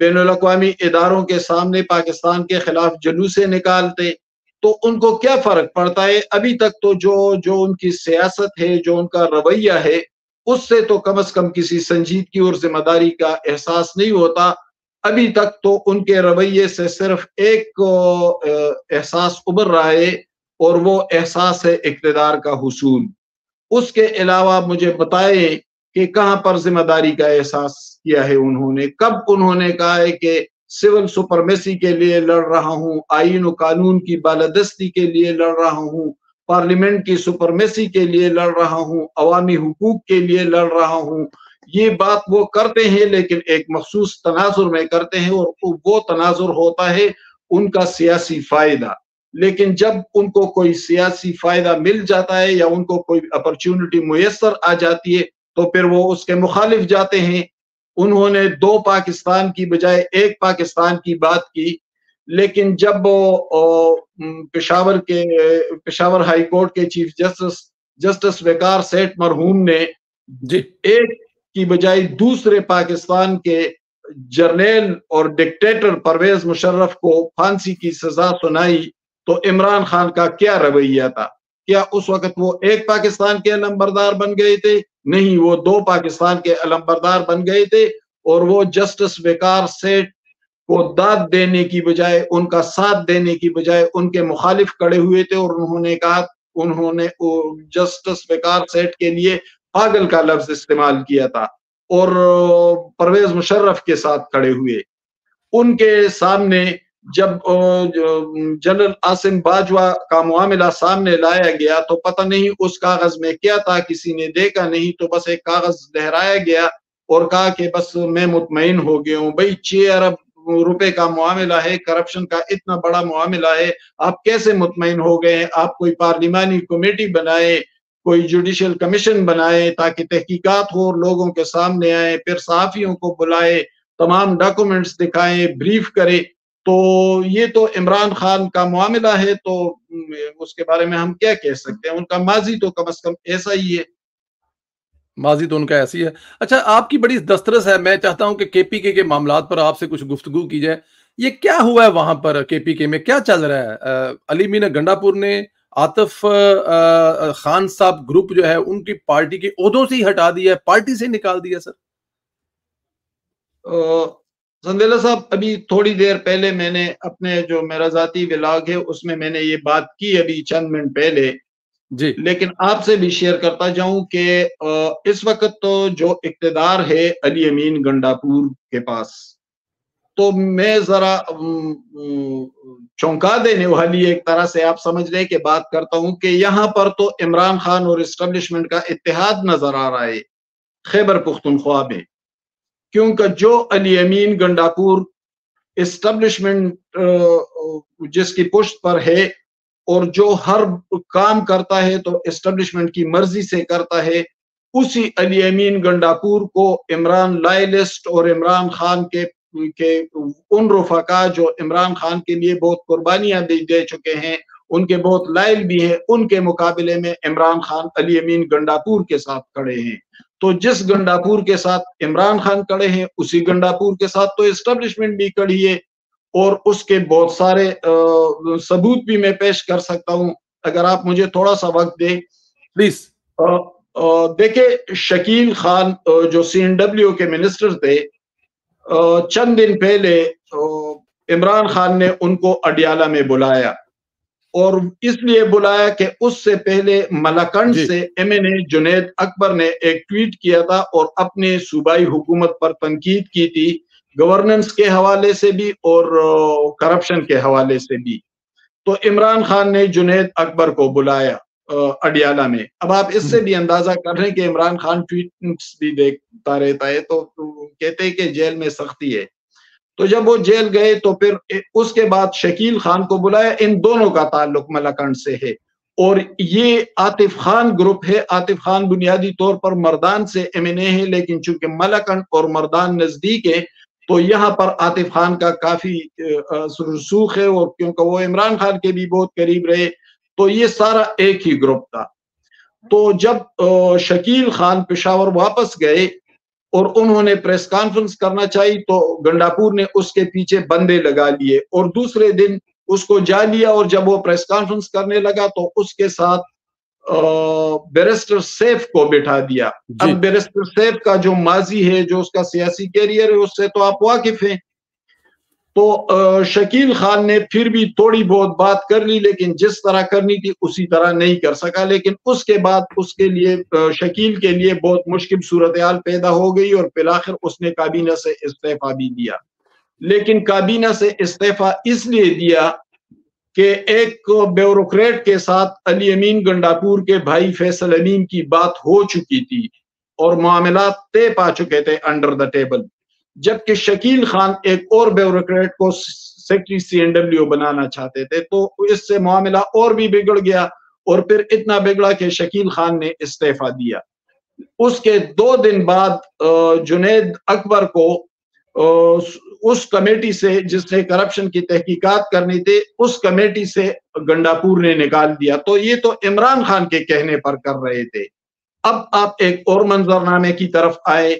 بین الاقوامی اداروں کے سامنے پاکستان کے خلاف جلوسیں نکالتے، تو ان کو کیا فرق پڑتا ہے؟ ابھی تک تو جو ان کی سیاست ہے، جو ان کا رویہ ہے، اس سے تو کم از کم کسی سنجیدگی اور ذمہ داری کا احساس نہیں ہوتا۔ ابھی تک تو ان کے رویے سے صرف ایک احساس ابھر رہا ہے، اور وہ احساس ہے اقتدار کا حصول۔ اس کے علاوہ مجھے بتائیں کہ کہاں پر ذمہ داری کا احساس کیا ہے انہوں نے؟ کب انہوں نے کہا ہے کہ سول سپرمیسی کے لیے لڑ رہا ہوں، آئین و قانون کی بالادستی کے لیے لڑ رہا ہوں، پارلیمنٹ کی سپرمیسی کے لیے لڑ رہا ہوں، عوامی حقوق کے لیے لڑ رہا ہوں؟ یہ بات وہ کرتے ہیں، لیکن ایک مخصوص تناظر میں کرتے ہیں، اور وہ تناظر ہوتا ہے ان کا سیاسی فائدہ۔ لیکن جب ان کو کوئی سیاسی فائدہ مل جاتا ہے یا ان کو کوئی اپرچونٹی میسر آ جاتی ہے تو پھر وہ اس کے مخالف جاتے ہیں۔ انہوں نے 2 پاکستان کی بجائے 1 پاکستان کی بات کی، لیکن جب پشاور ہائی کورٹ کے چیف جسٹس وقار سیٹھ مرحوم نے جی ایک کی بجائے دوسرے پاکستان کے جرنیل اور ڈکٹیٹر پرویز مشرف کو پھانسی کی سزا سنائی، تو عمران خان کا کیا رویہ تھا؟ کیا اس وقت وہ 1 پاکستان کے علمبردار بن گئے تھے؟ نہیں، وہ 2 پاکستان کے علمبردار بن گئے تھے، اور وہ جسٹس وقار سیٹھ کو داد دینے کی بجائے، ان کا ساتھ دینے کی بجائے ان کے مخالف کھڑے ہوئے تھے، اور انہوں نے جسٹس وقار سیٹھ کے لیے پاگل کا لفظ استعمال کیا تھا، اور پرویز مشرف کے ساتھ کھڑے ہوئے۔ ان کے سامنے جب جنرل عاصم باجوہ کا معاملہ سامنے لایا گیا تو پتہ نہیں اس کاغذ میں کیا تھا، کسی نے دیکھا نہیں، تو بس ایک کاغذ لہرایا گیا اور کہا کہ بس میں مطمئن ہو گیا ہوں۔ بھئی 6 ارب روپے کا معاملہ ہے، کرپشن کا اتنا بڑا معاملہ ہے، آپ کیسے مطمئن ہو گئے ہیں؟ آپ کوئی پارلیمانی کمیٹی بنائے، کوئی جوڈیشل کمیشن بنائے تاکہ تحقیقات ہو، لوگوں کے سامنے آئے، پھر صحافیوں کو بلائے، تمام ڈاکومنٹس دکھائیں، بریف کرے۔ تو یہ تو عمران خان کا معاملہ ہے، تو اس کے بارے میں ہم کیا کہہ سکتے ہیں؟ ان کا ماضی تو کم از کم ایسا ہی ہے۔ ماضی تو ان کا ایسی ہے۔ اچھا، آپ کی بڑی دسترس ہے، میں چاہتا ہوں کہ کے پی کے معاملات پر آپ سے کچھ گفتگو کی جائے۔ یہ کیا ہوا ہے وہاں پر کے پی کے میں؟ کیا چل رہا ہے؟ علی میاں گنڈا پور نے عاطف خان صاحب گروپ جو ہے ان کی پارٹی کے عہدوں سے ہی ہٹا دیا ہے، پارٹی سے نکال دیا سر۔ زندیلا صاحب، ابھی تھوڑی دیر پہلے میں نے اپنے جو میرا ذاتی ولاگ ہے اس میں نے یہ بات کی، ابھی چند منٹ پہلے جی، لیکن آپ سے بھی شیئر کرتا جاؤں کہ اس وقت تو جو اقتدار ہے علی امین گنڈا پور کے پاس، تو میں ذرا چونکا دینے والی ایک طرح سے آپ سمجھ لیں کہ بات کرتا ہوں کہ یہاں پر تو عمران خان اور اسٹیبلشمنٹ کا اتحاد نظر آ رہا ہے خیبر پختونخوا میں، کیونکہ جو علی امین گنڈا پور اسٹیبلشمنٹ جس کی پشت پر ہے اور جو ہر کام کرتا ہے تو اسٹیبلشمنٹ کی مرضی سے کرتا ہے، اسی علی امین گنڈا پور کو عمران لائلسٹ اور عمران خان کے ان رفقا جو عمران خان کے لیے بہت قربانیاں دے چکے ہیں، ان کے بہت لائل بھی ہیں، ان کے مقابلے میں عمران خان علی امین گنڈا پور کے ساتھ کھڑے ہیں۔ تو جس گنڈا پور کے ساتھ عمران خان کھڑے ہیں، اسی گنڈا پور کے ساتھ تو اسٹیبلشمنٹ بھی کھڑی ہے، اور اس کے بہت سارے ثبوت بھی میں پیش کر سکتا ہوں اگر آپ مجھے تھوڑا سا وقت دیں پلیز۔ دیکھیں، شکیل خان جو CNW کے منسٹر تھے، چند دن پہلے عمران خان نے ان کو اڈیالہ میں بلایا، اور اس لیے بلایا کہ اس سے پہلے ملاکنڈ سے MNA جنید اکبر نے ایک ٹویٹ کیا تھا اور اپنے صوبائی حکومت پر تنقید کی تھی، گورننس کے حوالے سے بھی اور کرپشن کے حوالے سے بھی۔ تو عمران خان نے جنید اکبر کو بلایا اڈیالہ میں۔ اب آپ اس سے بھی اندازہ کر رہے ہیں کہ عمران خان ٹویٹس بھی دیکھتا رہتا ہے، تو کہتے ہیں کہ جیل میں سختی ہے۔ تو جب وہ جیل گئے تو پھر اس کے بعد شکیل خان کو بلایا، ان دونوں کا تعلق ملاکنڈ سے ہے، اور یہ عاطف خان گروپ ہے۔ عاطف خان بنیادی طور پر مردان سے MNA ہے، لیکن چونکہ ملاکنڈ اور مردان نزدیک ہے تو یہاں پر عاطف خان کا کافی رسوخ ہے، اور کیونکہ وہ عمران خان کے بھی بہت قریب رہے تو یہ سارا ایک ہی گروپ تھا۔ تو جب شکیل خان پشاور واپس گئے اور انہوں نے پریس کانفرنس کرنا چاہی تو گنڈاپور نے اس کے پیچھے بندے لگا لیے اور دوسرے دن اس کو جا لیا، اور جب وہ پریس کانفرنس کرنے لگا تو اس کے ساتھ بیرسٹر سیف کو بٹھا دیا۔ اب بیرسٹر سیف کا جو ماضی ہے، جو اس کا سیاسی کیریئر ہے، اس سے تو آپ واقف ہیں۔ تو شکیل خان نے پھر بھی تھوڑی بہت بات کر لی، لیکن جس طرح کرنی تھی اسی طرح نہیں کر سکا۔ لیکن اس کے بعد اس کے لیے شکیل کے لیے بہت مشکل صورتحال پیدا ہو گئی، اور بالآخر اس نے کابینہ سے استعفیٰ بھی دیا۔ لیکن کابینہ سے استعفیٰ اس لیے دیا کہ ایک بیوروکریٹ کے ساتھ علی امین گنڈاپور کے بھائی فیصل امین کی بات ہو چکی تھی اور معاملات طے پا چکے تھے انڈر دا ٹیبل، جبکہ شکیل خان ایک اور بیوروکریٹ کو سیکرٹری CNW بنانا چاہتے تھے۔ تو اس سے معاملہ اور بھی بگڑ گیا، اور پھر اتنا بگڑا کہ شکیل خان نے استعفیٰ دیا۔ اس کے 2 دن بعد جنید اکبر کو اس کمیٹی سے جس نے کرپشن کی تحقیقات کرنی تھی، اس کمیٹی سے گنڈاپور نے نکال دیا۔ تو یہ تو عمران خان کے کہنے پر کر رہے تھے۔ اب آپ ایک اور منظرنامے کی طرف آئے۔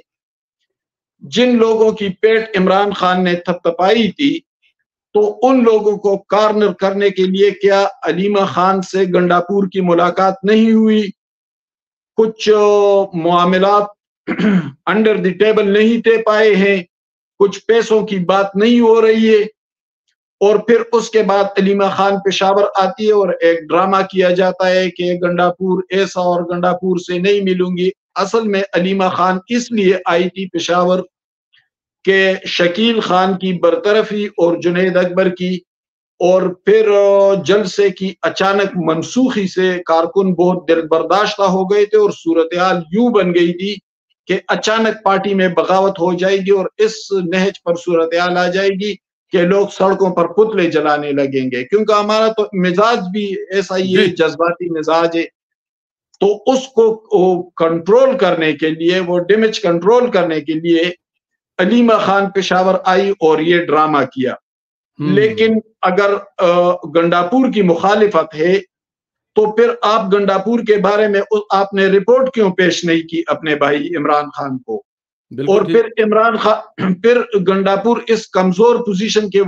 جن لوگوں کی پیٹ عمران خان نے تھپتھپائی تھی، تو ان لوگوں کو کارنر کرنے کے لیے کیا علیمہ خان سے گنڈاپور کی ملاقات نہیں ہوئی؟ کچھ معاملات انڈر دی ٹیبل نہیں طے پائے ہیں، کچھ پیسوں کی بات نہیں ہو رہی ہے، اور پھر اس کے بعد علیمہ خان پشاور آتی ہے اور ایک ڈرامہ کیا جاتا ہے کہ گنڈاپور ایسا اور گنڈاپور سے نہیں ملوں گی۔ اصل میں علیمہ خان اس لیے آئی تھی پشاور کہ شکیل خان کی برطرفی اور جنید اکبر کی، اور پھر جلسے کی اچانک منسوخی سے کارکن بہت دل برداشتہ ہو گئے تھے، اور صورتحال یوں بن گئی تھی کہ اچانک پارٹی میں بغاوت ہو جائے گی، اور اس نہج پر صورتحال آ جائے گی کہ لوگ سڑکوں پر پتلے جلانے لگیں گے، کیونکہ ہمارا تو مزاج بھی ایسا ہی ہے، جذباتی مزاج ہے۔ تو اس کو کنٹرول کرنے کے لیے، وہ ڈیمیج کنٹرول کرنے کے لیے علیمہ خان پشاور آئی اور یہ ڈرامہ کیا۔ لیکن اگر گنڈاپور کی مخالفت ہے تو پھر آپ گنڈاپور کے بارے میں آپ نے رپورٹ کیوں پیش نہیں کی اپنے بھائی عمران خان کو؟ اور پھر عمران خان پھر گنڈاپور اس کمزور پوزیشن کے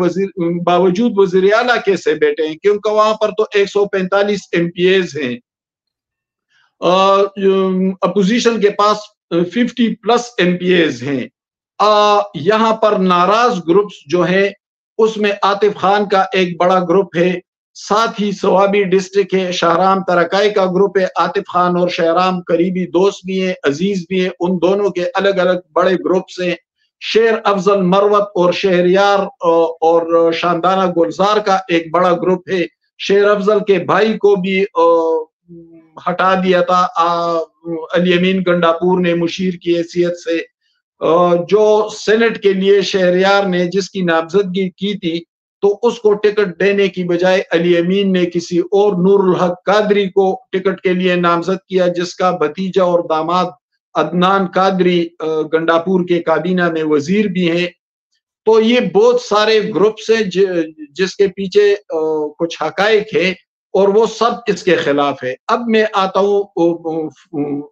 باوجود وزیر اعلیٰ کیسے بیٹھے ہیں؟ کیونکہ وہاں پر تو 145 MPAs ہیں، اپوزیشن کے پاس 50+ MPAs ہیں۔ یہاں پر ناراض گروپس جو ہیں اس میں عاطف خان کا ایک بڑا گروپ ہے، ساتھ ہی سوابی ڈسٹرکٹ ہے، شہرام ترکائی کا گروپ ہے۔ عاطف خان اور شہرام قریبی دوست بھی ہیں، عزیز بھی ہیں، ان دونوں کے الگ الگ بڑے گروپس ہیں۔ شیر افضل مروت اور شہریار اور شاندانہ گلزار کا ایک بڑا گروپ ہے۔ شیر افضل کے بھائی کو بھی ہٹا دیا تھا علی امین گنڈاپور نے مشیر کی حیثیت سے۔ جو سینٹ کے لیے شہریار نے جس کی نامزدگی کی تھی، تو اس کو ٹکٹ دینے کی بجائے علی امین نے کسی اور نور الحق قادری کو ٹکٹ کے لیے نامزد کیا، جس کا بھتیجا اور داماد عدنان قادری گنڈاپور کے کابینہ میں وزیر بھی ہیں۔ تو یہ بہت سارے گروپس ہیں جس کے پیچھے کچھ حقائق ہیں، اور وہ سب اس کے خلاف ہے۔ اب میں آتا ہوں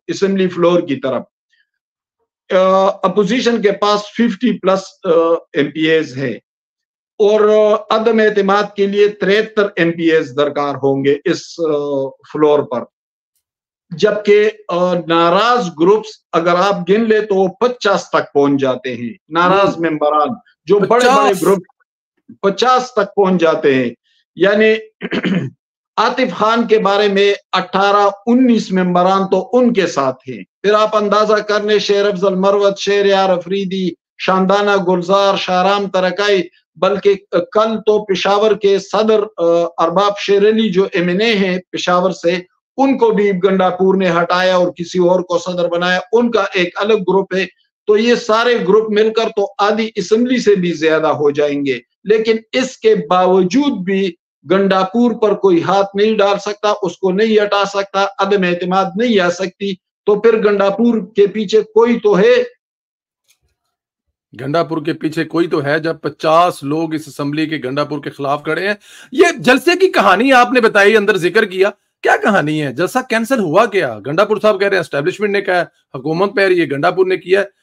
اسمبلی فلور کی طرف۔ اپوزیشن کے پاس 50+ MPAs ہے، اور عدم اعتماد کے لیے 73 MPAs درکار ہوں گے اس فلور پر، جبکہ ناراض گروپس اگر آپ گن لے تو وہ 50 تک پہنچ جاتے ہیں۔ ناراض ممبران جو بڑے بڑے گروپ 50 تک پہنچ جاتے ہیں، یعنی عاطف خان کے بارے میں 18-19 ممبران تو ان کے ساتھ ہیں۔ پھر آپ اندازہ کرنے شیر افضل مروت، شہریار افریدی، شاندانہ گلزار، شہرام ترکائی، بلکہ کل تو پشاور کے صدر ارباب شیر علی جو MNA ہیں پشاور سے، ان کو بھی گنڈاپور نے ہٹایا اور کسی اور کو صدر بنایا، ان کا ایک الگ گروپ ہے۔ تو یہ سارے گروپ مل کر تو آدھی اسمبلی سے بھی زیادہ ہو جائیں گے، لیکن اس کے باوجود بھی گنڈاپور پر کوئی ہاتھ نہیں ڈال سکتا، اس کو نہیں ہٹا سکتا، عدم اعتماد نہیں آ سکتی۔ تو پھر گنڈاپور کے پیچھے کوئی تو ہے، گنڈاپور کے پیچھے کوئی تو ہے، جب 50 لوگ اس اسمبلی کے گنڈاپور کے خلاف کھڑے ہیں۔ یہ جلسے کی کہانی آپ نے بتائی، اندر ذکر کیا، کیا کہانی ہے؟ جلسہ کینسل ہوا کیا؟ گنڈاپور صاحب کہہ رہے ہیں اسٹیبلشمنٹ نے کہا ہے، حکومت پہ رہی ہے، گنڈاپور نے کیا ہے،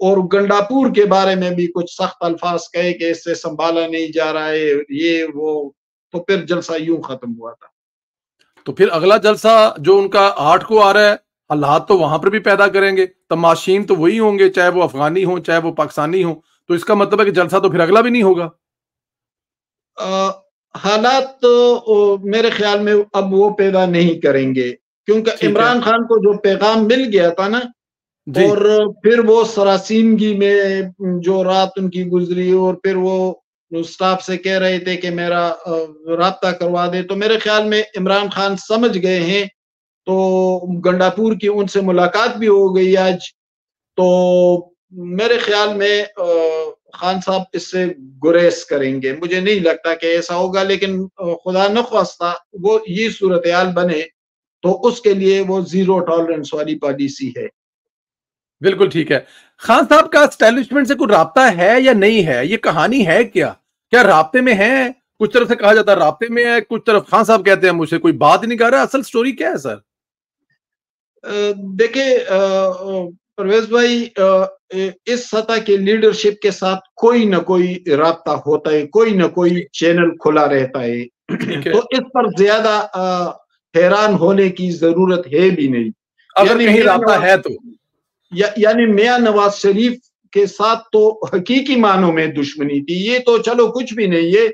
اور گنڈاپور کے بارے میں بھی کچھ سخت الفاظ کہے کہ اس سے سنبھالا نہیں جا رہا ہے یہ وہ، تو پھر جلسہ یوں ختم ہوا تھا۔ تو پھر اگلا جلسہ جو ان کا 8 کو آ رہا ہے، حالات تو وہاں پر بھی پیدا کریں گے، تماشین تو وہی ہوں گے، چاہے وہ افغانی ہوں چاہے وہ پاکستانی ہوں، تو اس کا مطلب ہے کہ جلسہ تو پھر اگلا بھی نہیں ہوگا۔ حالات میرے خیال میں اب وہ پیدا نہیں کریں گے، کیونکہ ٹھیک ہے عمران خان کو جو پیغام مل گیا تھا نا، جی، اور پھر وہ سراسیمگی میں جو رات ان کی گزری، اور پھر وہ اسٹاف سے کہہ رہے تھے کہ میرا رابطہ کروا دے، تو میرے خیال میں عمران خان سمجھ گئے ہیں۔ تو گنڈاپور کی ان سے ملاقات بھی ہو گئی آج، تو میرے خیال میں خان صاحب اس سے گریز کریں گے۔ مجھے نہیں لگتا کہ ایسا ہوگا، لیکن خدا نخواستہ وہ یہ صورتحال بنے تو اس کے لیے وہ زیرو ٹالرنس والی پالیسی ہے۔ بالکل ٹھیک ہے۔ خان صاحب کا اسٹیبلشمنٹ سے کوئی رابطہ ہے یا نہیں ہے؟ یہ کہانی ہے کیا رابطے میں ہے؟ کچھ طرف سے کہا جاتا ہے رابطے میں ہے، کچھ طرف خان صاحب کہتے ہیں مجھ سے کوئی بات نہیں کر رہا، اصل سٹوری کیا ہے سر؟ دیکھیں پرویز بھائی، اس سطح کے لیڈرشپ کے ساتھ کوئی نہ کوئی رابطہ ہوتا ہے، کوئی نہ کوئی چینل کھلا رہتا ہے، ٹھیک ہے، تو اس پر زیادہ حیران ہونے کی ضرورت ہے بھی نہیں۔ اگر کہیں رابطہ ہے تو یعنی میاں نواز شریف کے ساتھ تو حقیقی معنوں میں دشمنی تھی، یہ تو چلو کچھ بھی نہیں، یہ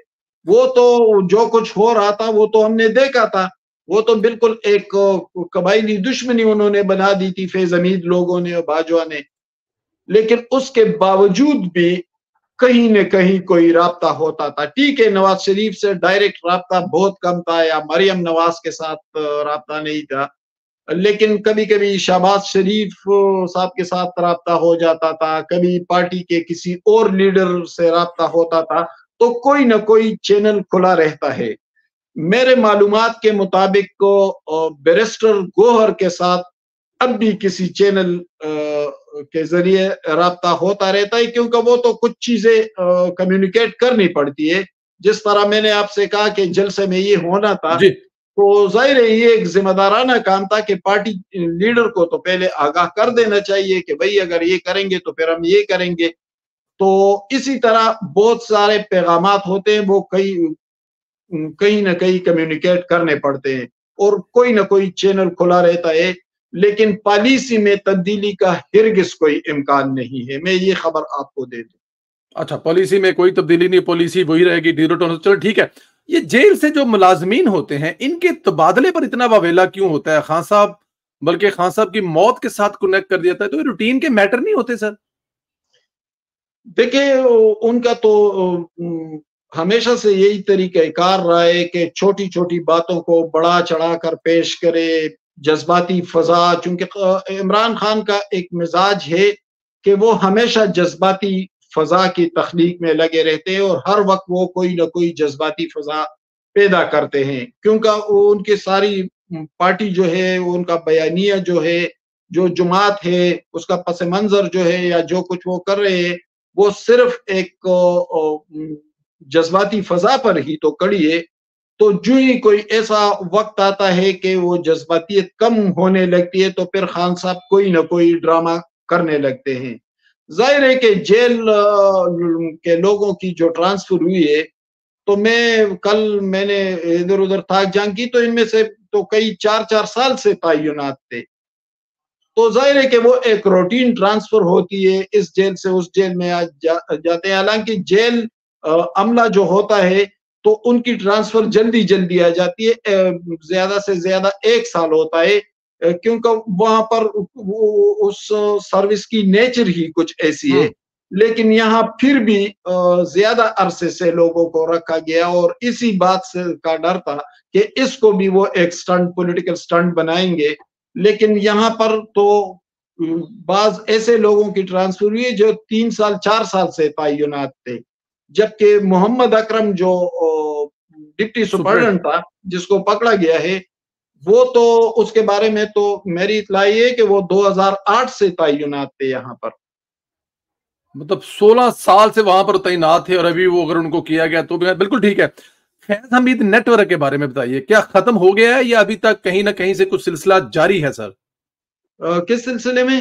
وہ تو جو کچھ ہو رہا تھا وہ تو ہم نے دیکھا تھا، وہ تو بالکل ایک قبائلی دشمنی انہوں نے بنا دی تھی فیض حمید لوگوں نے اور باجوہ نے۔ لیکن اس کے باوجود بھی کہیں نہ کہیں کوئی رابطہ ہوتا تھا۔ ٹھیک ہے، نواز شریف سے ڈائریکٹ رابطہ بہت کم تھا، یا مریم نواز کے ساتھ رابطہ نہیں تھا، لیکن کبھی کبھی شہباز شریف صاحب کے ساتھ رابطہ ہو جاتا تھا، کبھی پارٹی کے کسی اور لیڈر سے رابطہ ہوتا تھا، تو کوئی نہ کوئی چینل کھلا رہتا ہے۔ میرے معلومات کے مطابق بیرسٹر گوہر کے ساتھ اب بھی کسی چینل کے ذریعے رابطہ ہوتا رہتا ہے، کیونکہ وہ تو کچھ چیزیں کمیونیکیٹ کرنی پڑتی ہے، جس طرح میں نے آپ سے کہا کہ جلسے میں یہ ہونا تھا، جی تو ظاہر ہے یہ ایک ذمہ دارانہ کام تھا کہ پارٹی لیڈر کو تو پہلے آگاہ کر دینا چاہیے کہ بھئی اگر یہ کریں گے تو پھر ہم یہ کریں گے۔ تو اسی طرح بہت سارے پیغامات ہوتے ہیں، وہ کہیں نہ کہیں کمیونیکیٹ کرنے پڑتے ہیں، اور کوئی نہ کوئی چینل کھلا رہتا ہے، لیکن پالیسی میں تبدیلی کا ہرگز کوئی امکان نہیں ہے، میں یہ خبر آپ کو دے دوں۔ اچھا، پالیسی میں کوئی تبدیلی نہیں، پالیسی وہی رہے گی، زیرو ٹالرنس۔ چلو ٹھیک ہے، یہ جیل سے جو ملازمین ہوتے ہیں ان کے تبادلے پر اتنا واویلا کیوں ہوتا ہے خان صاحب؟ بلکہ خان صاحب کی موت کے ساتھ کنیکٹ کر دیا تھا، تو یہ روٹین کے میٹر نہیں ہوتے سر؟ دیکھیں ان کا تو ہمیشہ سے یہی طریقہ کار رہا ہے کہ چھوٹی چھوٹی باتوں کو بڑا چڑھا کر پیش کرے، جذباتی فضا، چونکہ عمران خان کا ایک مزاج ہے کہ وہ ہمیشہ جذباتی فضا کی تخلیق میں لگے رہتے ہیں، اور ہر وقت وہ کوئی نہ کوئی جذباتی فضا پیدا کرتے ہیں، کیونکہ وہ ان کی ساری پارٹی جو ہے، ان کا بیانیہ جو ہے، جو جماعت ہے، اس کا پس منظر جو ہے، یا جو کچھ وہ کر رہے ہیں، وہ صرف ایک جذباتی فضا پر ہی تو کڑی ہے۔ تو جو ہی کوئی ایسا وقت آتا ہے کہ وہ جذباتیت کم ہونے لگتی ہے، تو پھر خان صاحب کوئی نہ کوئی ڈرامہ کرنے لگتے ہیں۔ ظاہر ہے کہ جیل کے لوگوں کی جو ٹرانسفر ہوئی ہے، تو میں نے ادھر ادھر تھاک جان کی، تو ان میں سے تو کئی 4 سال سے تعینات تھے، تو ظاہر ہے کہ وہ ایک روٹین ٹرانسفر ہوتی ہے، اس جیل سے اس جیل میں جاتے ہیں۔ حالانکہ جیل عملہ جو ہوتا ہے تو ان کی ٹرانسفر جلدی جلدی آ جاتی ہے، زیادہ سے زیادہ 1 سال ہوتا ہے، کیونکہ وہاں پر اس سروس کی نیچر ہی کچھ ایسی ہے۔ لیکن یہاں پھر بھی زیادہ عرصے سے لوگوں کو رکھا گیا، اور اسی بات سے کا ڈر تھا کہ اس کو بھی وہ ایک سٹنٹ، پولیٹیکل سٹنٹ بنائیں گے۔ لیکن یہاں پر تو بعض ایسے لوگوں کی ٹرانسفر ہوئی جو 3 سال 4 سال سے تعینات تھے، جبکہ محمد اکرم جو ڈپٹی سپرڈنٹ تھا جس کو پکڑا گیا ہے، وہ تو اس کے بارے میں تو میری اطلاع ہے کہ وہ 2008 سے تعینات تھے یہاں پر۔ مطلب 16 سال سے وہاں پر تعینات تھے، اور ابھی وہ اگر ان کو کیا گیا تو بالکل ٹھیک ہے۔ فیض حمید نیٹ ورک کے بارے میں بتائیے، کیا ختم ہو گیا ہے یا ابھی تک کہیں نہ کہیں سے کچھ سلسلہ جاری ہے سر؟ کس سلسلے میں؟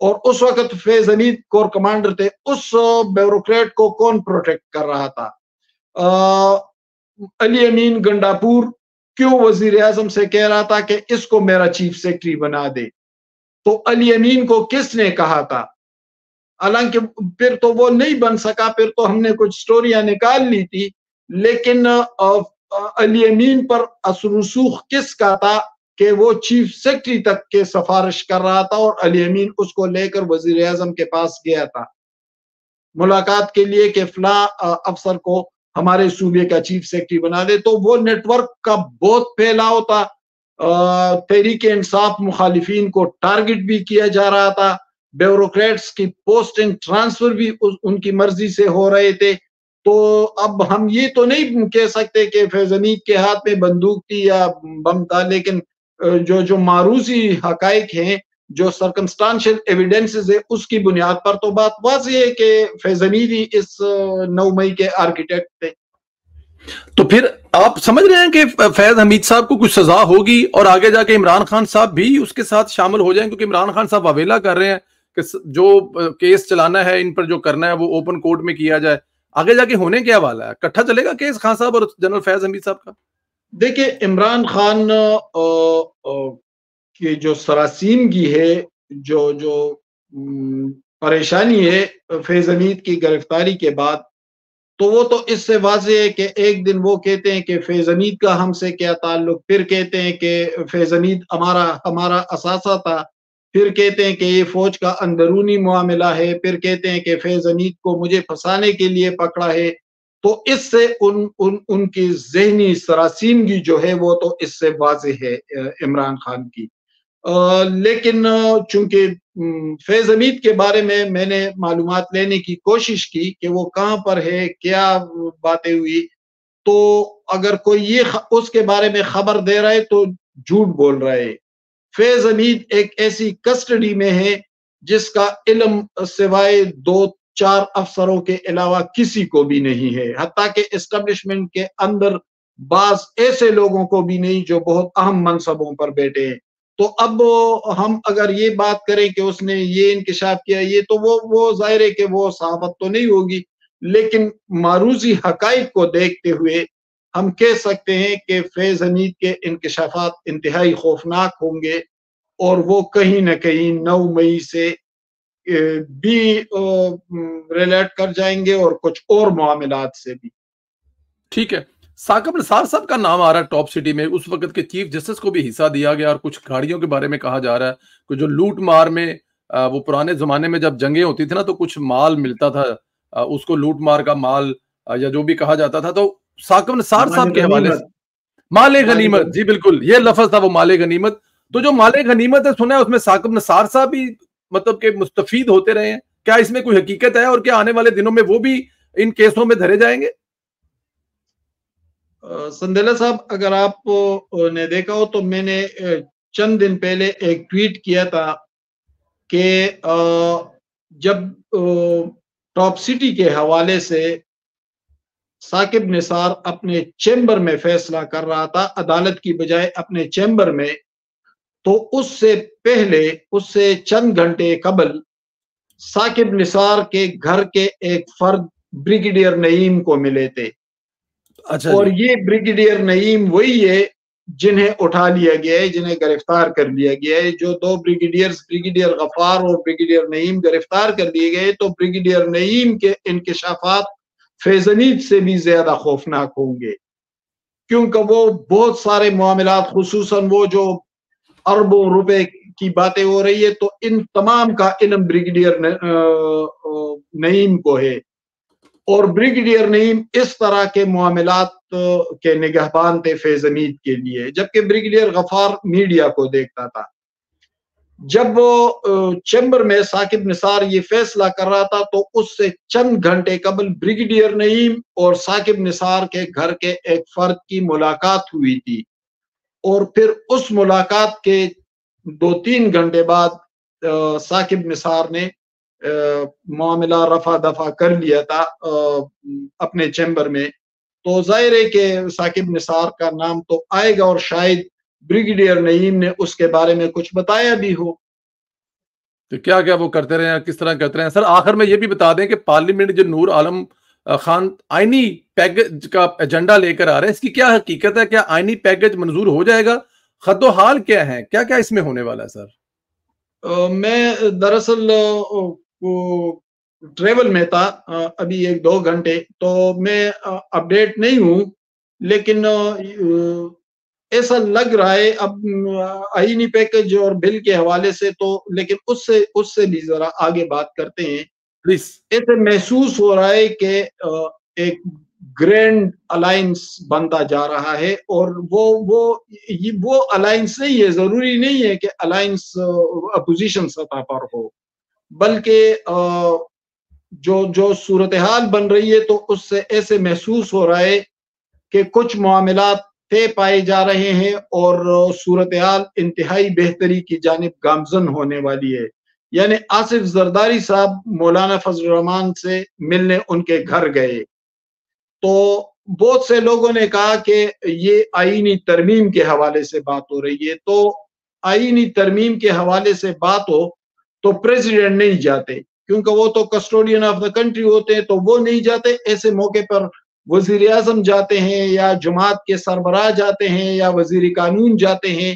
اور اس وقت فیض حمید کور کمانڈر تھے، اس بیوروکریٹ کو کون پروٹیکٹ کر رہا تھا؟ علی امین گنڈاپور کیوں وزیر اعظم سے کہہ رہا تھا کہ اس کو میرا چیف سیکرٹری بنا دے؟ تو علی امین کو کس نے کہا تھا؟ حالانکہ پھر تو وہ نہیں بن سکا، پھر تو ہم نے کچھ سٹوریاں نکال لی تھی، لیکن علی امین پر اثر رسوخ کس کا تھا کہ وہ چیف سیکرٹری تک کے سفارش کر رہا تھا، اور علی امین اس کو لے کر وزیر اعظم کے پاس گیا تھا ملاقات کے لیے کہ فلاں افسر کو ہمارے صوبے کا چیف سیکرٹری بنا دے۔ تو وہ نیٹ ورک کا بہت پھیلاؤ تھا، تحریک انصاف مخالفین کو ٹارگٹ بھی کیا جا رہا تھا، بیوروکریٹس کی پوسٹنگ ٹرانسفر بھی ان کی مرضی سے ہو رہے تھے۔ تو اب ہم یہ تو نہیں کہہ سکتے کہ فیض حمید کے ہاتھ میں بندوق تھی یا بم تھا، لیکن جو معروضی حقائق ہیں، جو سرکمسٹانشل ایویڈنسز ہے، اس کی بنیاد پر تو بات واضح ہے کہ فیض حمید ہی اس 9 مئی کے آرکیٹیکٹ تھے۔ تو پھر آپ سمجھ رہے ہیں کہ فیض حمید صاحب کو کچھ سزا ہوگی اور آگے جا کے عمران خان صاحب بھی اس کے ساتھ شامل ہو جائیں، کیونکہ عمران خان صاحب واویلا کر رہے ہیں کہ جو کیس چلانا ہے، ان پر جو کرنا ہے وہ اوپن کورٹ میں کیا جائے۔ آگے جا کے ہونے کیا والا ہے؟ کٹھا چلے گا کیس خان صاحب اور جنرل فیض حمید صاحب کا؟ دیکھیں، عمران خان کی جو سراسیمگی ہے، جو پریشانی ہے فیض حمید کی گرفتاری کے بعد، تو وہ تو اس سے واضح ہے کہ ایک دن وہ کہتے ہیں کہ فیض حمید کا ہم سے کیا تعلق، پھر کہتے ہیں کہ فیض حمید ہمارا اثاثہ تھا، پھر کہتے ہیں کہ یہ فوج کا اندرونی معاملہ ہے، پھر کہتے ہیں کہ فیض حمید کو مجھے پھنسانے کے لیے پکڑا ہے۔ تو اس سے ان کی ذہنی سراسیمگی جو ہے وہ تو اس سے واضح ہے عمران خان کی۔ لیکن چونکہ فیض حمید کے بارے میں نے معلومات لینے کی کوشش کی کہ وہ کہاں پر ہے، کیا باتیں ہوئی، تو اگر کوئی یہ اس کے بارے میں خبر دے رہا ہے تو جھوٹ بول رہا ہے۔ فیض حمید ایک ایسی کسٹڈی میں ہے جس کا علم سوائے 2-4 افسروں کے علاوہ کسی کو بھی نہیں ہے، حتیٰ کہ اسٹیبلشمنٹ کے اندر بعض ایسے لوگوں کو بھی نہیں جو بہت اہم منصبوں پر بیٹھے ہیں۔ تو اب ہم اگر یہ بات کریں کہ اس نے یہ انکشاف کیا، یہ تو وہ ظاہر ہے کہ وہ صحافت تو نہیں ہوگی، لیکن معروضی حقائق کو دیکھتے ہوئے ہم کہہ سکتے ہیں کہ فیض حمید کے انکشافات انتہائی خوفناک ہوں گے، اور وہ کہیں نہ کہیں 9 مئی سے بھی ریلیٹ کر جائیں گے اور کچھ اور معاملات سے بھی۔ ٹھیک ہے، ثاقب نثار صاحب کا نام آ رہا ہے ٹاپ سٹی میں، اس وقت کے چیف جسٹس کو بھی حصہ دیا گیا، اور کچھ گاڑیوں کے بارے میں کہا جا رہا ہے کہ جو لوٹ مار میں وہ پرانے زمانے میں جب جنگیں ہوتی تھی نا تو کچھ مال ملتا تھا، اس کو لوٹ مار کا مال یا جو بھی کہا جاتا تھا، تو ثاقب نثار صاحب کے حوالے سے مال غنیمت، جی بالکل یہ لفظ تھا وہ، مال غنیمت۔ تو جو مال غنیمت ہے سنا ہے اس میں ثاقب نثار صاحب بھی مطلب کہ مستفید ہوتے رہے ہیں، کیا اس میں کوئی حقیقت ہے، اور کیا آنے والے دنوں میں وہ بھی ان کیسوں میں دھرے جائیں گے؟ سندیلا صاحب، اگر آپ نے دیکھا ہو تو میں نے چند دن پہلے ایک ٹویٹ کیا تھا کہ جب ٹاپ سٹی کے حوالے سے ثاقب نثار اپنے چیمبر میں فیصلہ کر رہا تھا، عدالت کی بجائے اپنے چیمبر میں، تو اس سے پہلے، اس سے چند گھنٹے قبل ثاقب نثار کے گھر کے ایک فرد بریگیڈیئر نعیم کو ملے تھے۔ اور یہ بریگیڈیئر نعیم وہی ہے جنہیں اٹھا لیا گیا ہے، جنہیں گرفتار کر لیا گیا ہے۔ جو 2 بریگیڈیئر غفار اور بریگیڈیئر نعیم گرفتار کر لیے گئے، تو بریگیڈیئر نعیم کے انکشافات فیض حمید سے بھی زیادہ خوفناک ہوں گے، کیونکہ وہ بہت سارے معاملات، خصوصاً وہ جو اربوں روپے کی باتیں ہو رہی ہے، تو ان تمام کا علم بریگیڈیئر نعیم کو ہے، اور بریگیڈیئر نعیم اس طرح کے معاملات کے نگہبان تھے فیض حمید کے لیے، جبکہ بریگیڈیئر غفار میڈیا کو دیکھتا تھا۔ جب وہ چیمبر میں ثاقب نثار یہ فیصلہ کر رہا تھا تو اس سے چند گھنٹے قبل بریگیڈیئر نعیم اور ثاقب نثار کے گھر کے ایک فرد کی ملاقات ہوئی تھی، اور پھر اس ملاقات کے 2-3 گھنٹے بعد ثاقب نثار نے معاملہ رفع دفع کر لیا تھا اپنے چیمبر میں۔ تو ظاہر ہے کہ ثاقب نثار کا نام تو آئے گا، اور شاید بریگیڈیئر نعیم نے اس کے بارے میں کچھ بتایا بھی ہو۔ تو کیا کیا وہ کرتے رہے ہیں، کس طرح کرتے رہے ہیں؟ سر آخر میں یہ بھی بتا دیں کہ پارلیمنٹ جو نور عالم خان آئینی پیکج کا ایجنڈا لے کر آ رہے ہیں، اس کی کیا حقیقت ہے؟ کیا آئینی پیکج منظور ہو جائے گا؟ خد و حال کیا ہے؟ کیا کیا اس میں ہونے والا ہے سر؟ میں دراصل ٹریول میں تھا ابھی 1-2 گھنٹے، تو میں اپڈیٹ نہیں ہوں، لیکن ایسا لگ رہا ہے اب آئینی پیکج اور بل کے حوالے سے تو، لیکن اس سے بھی ذرا آگے بات کرتے ہیں۔ پلیز۔ ایسے محسوس ہو رہا ہے کہ ایک گرینڈ الائنس بنتا جا رہا ہے، اور وہ الائنس نہیں ہے، ضروری نہیں ہے کہ الائنس اپوزیشن سطح پر ہو، بلکہ جو صورتحال بن رہی ہے تو اس سے ایسے محسوس ہو رہا ہے کہ کچھ معاملات طے پائے جا رہے ہیں اور صورتحال انتہائی بہتری کی جانب گامزن ہونے والی ہے۔ یعنی آصف زرداری صاحب مولانا فضل الرحمان سے ملنے ان کے گھر گئے، تو بہت سے لوگوں نے کہا کہ یہ آئینی ترمیم کے حوالے سے بات ہو رہی ہے، تو آئینی ترمیم کے حوالے سے بات ہو تو پریزیڈنٹ نہیں جاتے، کیونکہ وہ تو کسٹوڈین آف دا کنٹری ہوتے ہیں، تو وہ نہیں جاتے۔ ایسے موقع پر وزیر اعظم جاتے ہیں، یا جماعت کے سربراہ جاتے ہیں، یا وزیر قانون جاتے ہیں،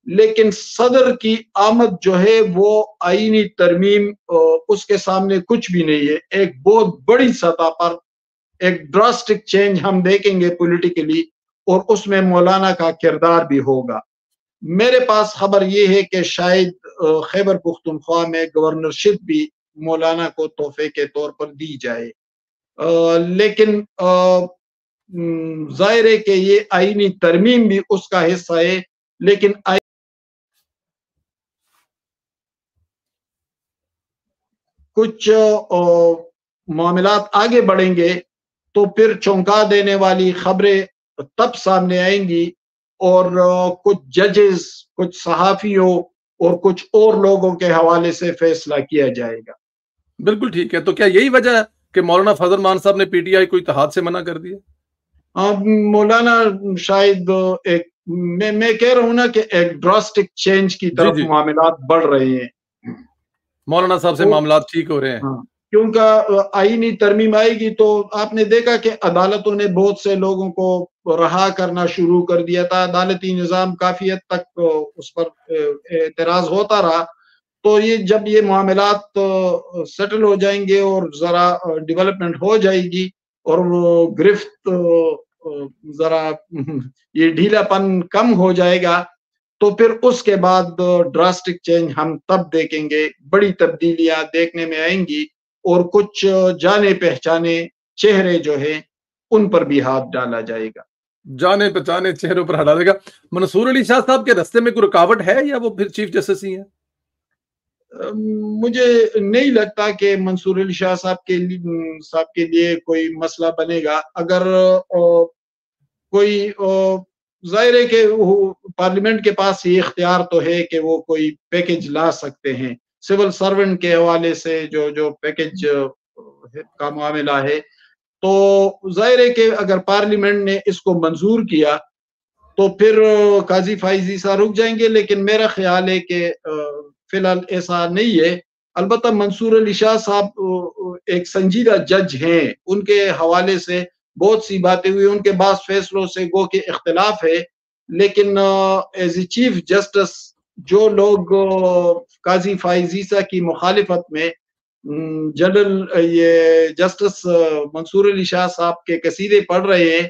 لیکن صدر کی آمد جو ہے وہ آئینی ترمیم اس کے سامنے کچھ بھی نہیں ہے۔ ایک بہت بڑی سطح پر ایک ڈراسٹک چینج ہم دیکھیں گے پولیٹیکلی، اور اس میں مولانا کا کردار بھی ہوگا۔ میرے پاس خبر یہ ہے کہ شاید خیبر پختونخوا میں گورنرشپ بھی مولانا کو تحفے کے طور پر دی جائے، لیکن ظاہر ہے کہ یہ آئینی ترمیم بھی اس کا حصہ ہے، لیکن کچھ معاملات آگے بڑھیں گے تو پھر چونکا دینے والی خبریں تب سامنے آئیں گی، اور کچھ ججز، کچھ صحافیوں اور کچھ اور لوگوں کے حوالے سے فیصلہ کیا جائے گا۔ بالکل ٹھیک ہے۔ تو کیا یہی وجہ ہے کہ مولانا فضل الرحمان صاحب نے پی ٹی آئی کو اتحاد سے منع کر دیا؟ مولانا شاید میں کہہ رہا ہوں نا کہ ایک ڈراسٹک چینج کی طرف معاملات بڑھ رہے ہیں۔ مولانا صاحب سے معاملات ٹھیک ہو رہے ہیں، کیونکہ آئینی ترمیم آئے گی تو آپ نے دیکھا کہ عدالتوں نے بہت سے لوگوں کو رہا کرنا شروع کر دیا تھا۔ عدالتی نظام کافی حد تک اس پر اعتراض ہوتا رہا، تو جب یہ معاملات سیٹل ہو جائیں گے اور ذرا ڈیولپمنٹ ہو جائے گی، اور گرفت ذرا یہ ڈھیلا پن کم ہو جائے گا، تو پھر اس کے بعد ڈراسٹک چینج ہم تب دیکھیں گے، بڑی تبدیلیاں دیکھنے میں آئیں گی، اور کچھ جانے پہچانے چہرے جو ہیں ان پر بھی ہاتھ ڈالا جائے گا۔ جانے پہچانے چہروں پر ہاتھ ڈالے گا۔ منصور علی شاہ صاحب کے راستے میں کوئی رکاوٹ ہے، یا وہ پھر چیف جسٹس ہی ہیں؟ مجھے نہیں لگتا کہ منصور علی شاہ صاحب کے لیے کوئی مسئلہ بنے گا۔ اگر کوئی ظاہر ہے کہ پارلیمنٹ کے پاس یہ اختیار تو ہے کہ وہ کوئی پیکج لا سکتے ہیں، سول سرونٹ کے حوالے سے جو پیکج کا معاملہ ہے، تو ظاہر ہے کہ اگر پارلیمنٹ نے اس کو منظور کیا تو پھر قاضی فائزی صاحب رک جائیں گے، لیکن میرا خیال ہے کہ فی الحال ایسا نہیں ہے۔ البتہ منصور علی شاہ صاحب ایک سنجیدہ جج ہیں، ان کے حوالے سے بہت سی باتیں ہوئی، ان کے بعض فیصلوں سے گو کہ اختلاف ہے، لیکن ایز اے چیف جسٹس جو لوگ قاضی فائزیسا کی مخالفت میں جنرل یہ جسٹس منصور علی شاہ صاحب کے قصیدے پڑھ رہے ہیں،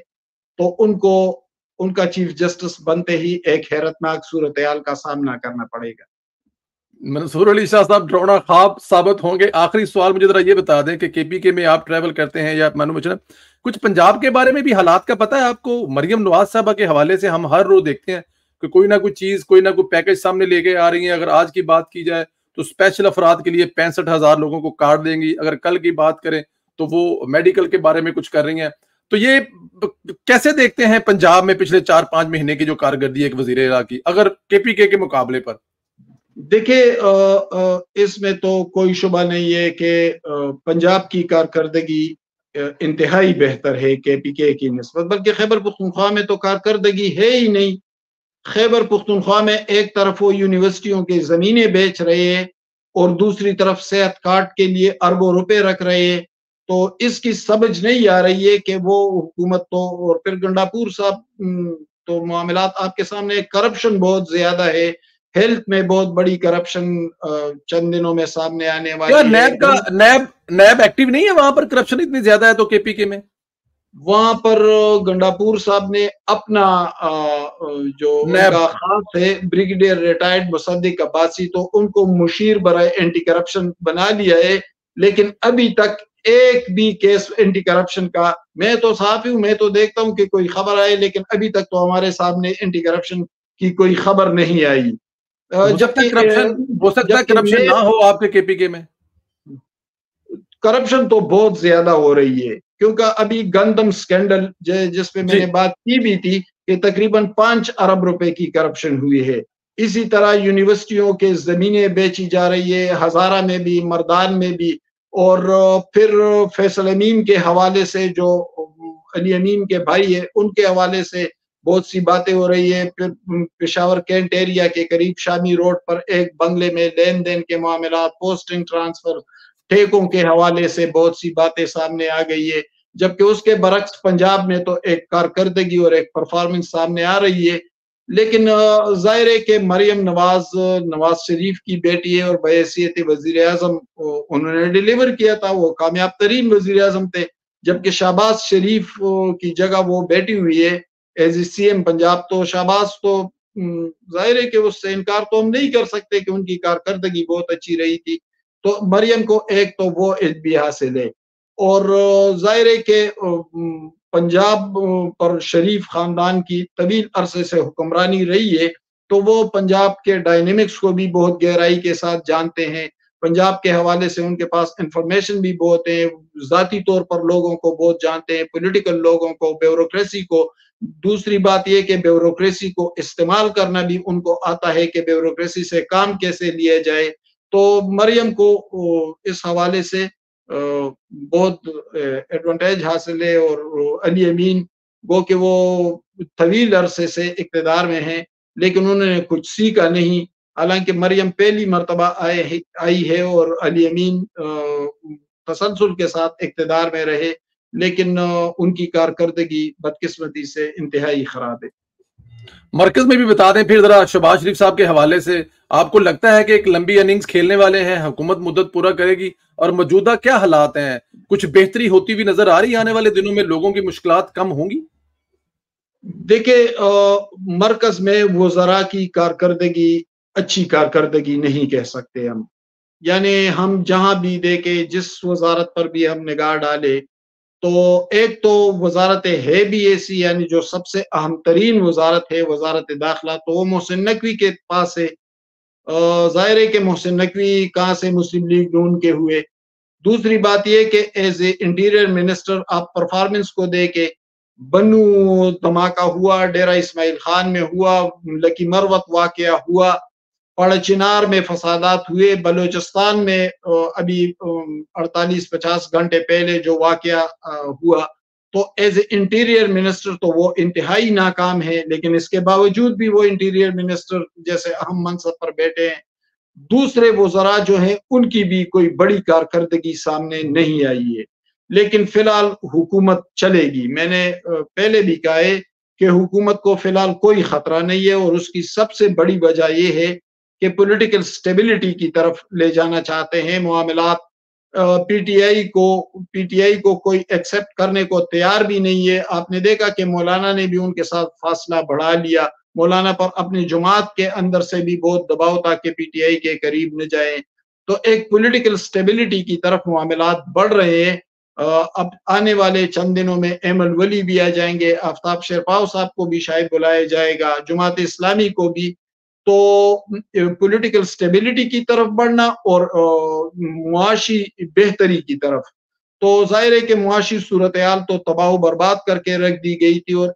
تو ان کا چیف جسٹس بنتے ہی ایک حیرتناک صورتحال کا سامنا کرنا پڑے گا۔ منصور علی شاہ صاحب ڈراؤنا خواب ثابت ہوں گے۔ آخری سوال مجھے ذرا یہ بتا دیں کہ کے پی کے میں آپ ٹریول کرتے ہیں، یا کچھ پنجاب کے بارے میں بھی حالات کا پتہ ہے آپ کو؟ مریم نواز صاحبہ کے حوالے سے ہم ہر روز دیکھتے ہیں کہ کوئی نہ کوئی چیز، کوئی نہ کوئی پیکج سامنے لے کے آ رہی ہیں۔ اگر آج کی بات کی جائے تو اسپیشل افراد کے لیے 65,000 لوگوں کو کارڈ دیں گی، اگر کل کی بات کریں تو وہ میڈیکل کے بارے میں کچھ کر رہی ہیں۔ تو یہ کیسے دیکھتے ہیں پنجاب میں پچھلے 4-5 مہینے کی جو کارکردگی ایک وزیر اعلیٰ کی، اگر کے پی کے مقابلے پر؟ دیکھیں، اس میں تو کوئی شبہ نہیں ہے کہ پنجاب کی کارکردگی انتہائی بہتر ہے کے پی کے کی نسبت، بلکہ خیبر پختونخوا میں تو کارکردگی ہے ہی نہیں۔ خیبر پختونخوا میں ایک طرف وہ یونیورسٹیوں کے زمینیں بیچ رہے ہیں، اور دوسری طرف صحت کارڈ کے لیے اربوں روپے رکھ رہے ہیں. تو اس کی سمجھ نہیں آ رہی ہے کہ وہ حکومت تو. اور پھر گنڈاپور صاحب تو معاملات آپ کے سامنے، کرپشن بہت زیادہ ہے، ہیلتھ میں بہت بڑی کرپشن چند دنوں میں سامنے آنے والی ہے. نیب ایکٹیو نہیں ہے وہاں پر؟ کرپشن اتنی زیادہ ہے تو کے پی کے میں وہاں پر گنڈاپور صاحب نے اپنا جو ان نیب کا خاص ہے بریگیڈیئر ریٹائرڈ مصدق عباسی، تو ان کو مشیر برائے اینٹی کرپشن بنا لیا ہے. لیکن ابھی تک ایک بھی کیس اینٹی کرپشن کا، میں تو صحافی ہوں، میں تو دیکھتا ہوں کہ کوئی خبر آئے، لیکن ابھی تک تو ہمارے سامنے اینٹی کرپشن کی کوئی خبر نہیں آئی. ہو سکتا ہے کرپشن نہ ہو آپ کے پی کے میں. کرپشن تو بہت زیادہ ہو رہی ہے، کیونکہ ابھی گندم سکینڈل جس پہ میں نے بات کی بھی تھی کہ تقریباً 5 ارب روپے کی کرپشن ہوئی ہے. اسی طرح یونیورسٹیوں کے زمینیں بیچی جا رہی ہے، ہزارہ میں بھی، مردان میں بھی. اور پھر فیصل امین کے حوالے سے، جو علی امین کے بھائی ہے، ان کے حوالے سے بہت سی باتیں ہو رہی ہے. پھر پشاور کینٹ ایریا کے قریب شامی روڈ پر ایک بنگلے میں لین دین کے معاملات، پوسٹنگ ٹرانسفر، ٹھیکوں کے حوالے سے بہت سی باتیں سامنے آ گئی ہے. جبکہ اس کے برعکس پنجاب میں تو ایک کارکردگی اور ایک پرفارمنس سامنے آ رہی ہے. لیکن ظاہر ہے کہ مریم نواز شریف کی بیٹی ہے، اور بحیثیت وزیر اعظم انہوں نے ڈیلیور کیا تھا، وہ کامیاب ترین وزیر اعظم تھے. جبکہ شہباز شریف کی جگہ وہ بیٹھی ہوئی ہے ایز سی ایم پنجاب. تو شہباز تو ظاہر ہے کہ اس سے انکار تو ہم نہیں کر سکتے کہ ان کی کارکردگی بہت اچھی رہی تھی. تو مریم کو ایک تو وہ بھی حاصل ہے. اور ظاہر ہے کہ پنجاب پر شریف خاندان کی طویل عرصے سے حکمرانی رہی ہے، تو وہ پنجاب کے ڈائنمکس کو بھی بہت گہرائی کے ساتھ جانتے ہیں. پنجاب کے حوالے سے ان کے پاس انفارمیشن بھی بہت ہے، ذاتی طور پر لوگوں کو بہت جانتے ہیں، پولیٹیکل لوگوں کو، بیوروکریسی کو. دوسری بات یہ کہ بیوروکریسی کو استعمال کرنا بھی ان کو آتا ہے کہ بیوروکریسی سے کام کیسے لیا جائے. تو مریم کو اس حوالے سے بہت ایڈوانٹیج حاصل ہے. اور علی امین گو کہ وہ طویل عرصے سے اقتدار میں ہیں، لیکن انہوں نے کچھ سیکھا نہیں. حالانکہ مریم پہلی مرتبہ آئی ہے اور علی امین تسلسل کے ساتھ اقتدار میں رہے، لیکن ان کی کارکردگی بدقسمتی سے انتہائی خراب ہے. مرکز میں بھی بتا دیں پھر ذرا شہباز شریف صاحب کے حوالے سے، آپ کو لگتا ہے کہ ایک لمبی اننگز کھیلنے والے ہیں، حکومت مدت پورا کرے گی، اور موجودہ کیا حالات ہیں؟ کچھ بہتری ہوتی ہوئی نظر آ رہی ہے؟ آنے والے دنوں میں لوگوں کی مشکلات کم ہوں گی؟ دیکھیں، مرکز میں وزراء کی کارکردگی اچھی کارکردگی نہیں کہہ سکتے ہم. یعنی ہم جہاں بھی دیکھیں، جس وزارت پر بھی ہم نگاہ ڈالے، تو ایک تو وزارت ہے بھی ایسی، یعنی جو سب سے اہم ترین وزارت ہے وزارت داخلہ، تو وہ محسن نقوی کے پاس ہے. ظاہر ہے کہ محسن نقوی کہاں سے مسلم لیگ نون کے ہوئے. دوسری بات یہ کہ ایز اے انٹیریئر منسٹر آپ پرفارمنس کو دے کے، بنو دھماکہ ہوا، ڈیرہ اسماعیل خان میں ہوا، لکی مروت واقعہ ہوا، پڑچنار میں فسادات ہوئے، بلوچستان میں ابھی 48-50 گھنٹے پہلے جو واقعہ ہوا، تو ایز اے انٹیریئر منسٹر تو وہ انتہائی ناکام ہے. لیکن اس کے باوجود بھی وہ انٹیریئر منسٹر جیسے اہم منصب پر بیٹھے ہیں. دوسرے وزراء جو ہیں ان کی بھی کوئی بڑی کارکردگی سامنے نہیں آئی ہے. لیکن فی الحال حکومت چلے گی. میں نے پہلے بھی کہا ہے کہ حکومت کو فی الحال کوئی خطرہ نہیں ہے، اور اس کی سب سے بڑی وجہ یہ ہے کہ پولیٹیکل سٹیبلٹی کی طرف لے جانا چاہتے ہیں معاملات. پی ٹی آئی کو کوئی ایکسپٹ کرنے کو تیار بھی نہیں ہے. آپ نے دیکھا کہ مولانا نے بھی ان کے ساتھ فاصلہ بڑھا لیا. مولانا پر اپنی جماعت کے اندر سے بھی بہت دباؤ تھا کہ پی ٹی آئی کے قریب نہ جائیں. تو ایک پولیٹیکل سٹیبلٹی کی طرف معاملات بڑھ رہے ہیں. اب آنے والے چند دنوں میں ایمن ولی بھی آ جائیں گے، آفتاب شیرپاؤ صاحب کو بھی شاید بلایا جائے گا، جماعت اسلامی کو بھی. تو پولیٹیکل سٹیبلٹی کی طرف بڑھنا اور معاشی بہتری کی طرف. تو ظاہر ہے کہ معاشی صورتحال تو تباہ و برباد کر کے رکھ دی گئی تھی، اور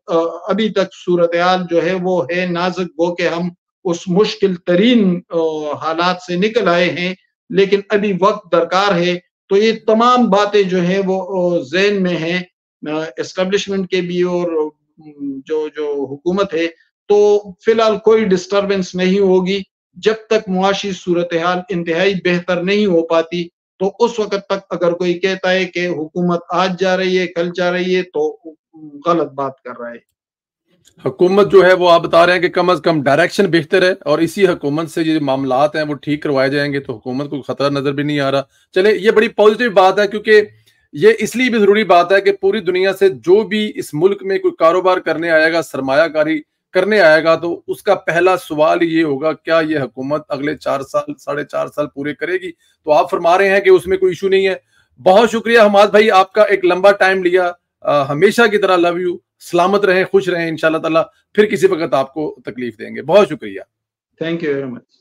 ابھی تک صورتحال جو ہے وہ ہے نازک، گو کہ ہم اس مشکل ترین حالات سے نکل آئے ہیں، لیکن ابھی وقت درکار ہے. تو یہ تمام باتیں جو ہیں وہ ذہن میں ہیں اسٹیبلشمنٹ کے بھی اور جو حکومت ہے. تو فی الحال کوئی ڈسٹربنس نہیں ہوگی. جب تک معاشی صورتحال انتہائی بہتر نہیں ہو پاتی تو اس وقت تک اگر کوئی کہتا ہے کہ حکومت آج جا رہی ہے کل جا رہی ہے تو غلط بات کر رہا ہے۔ حکومت جو ہے وہ آپ بتا رہے ہیں کہ کم از کم ڈائریکشن بہتر ہے، اور اسی حکومت سے یہ معاملات ہیں وہ ٹھیک کروائے جائیں گے تو حکومت کو خطرہ نظر بھی نہیں آ رہا۔ چلے یہ بڑی پازیٹیو بات ہے، کیونکہ یہ اس لیے بھی ضروری بات ہے کہ پوری دنیا سے جو بھی اس ملک میں کوئی کاروبار کرنے آئے گا، سرمایہ کاری کرنے آئے گا، تو اس کا پہلا سوال یہ ہوگا کیا یہ حکومت اگلے 4 سال 4.5 سال پورے کرے گی؟ تو آپ فرما رہے ہیں کہ اس میں کوئی ایشو نہیں ہے۔ بہت شکریہ حماد بھائی، آپ کا ایک لمبا ٹائم لیا، ہمیشہ کی طرح لو یو، سلامت رہیں، خوش رہیں، انشاءاللہ تعالیٰ پھر کسی وقت آپ کو تکلیف دیں گے۔ بہت شکریہ۔ Thank you very much.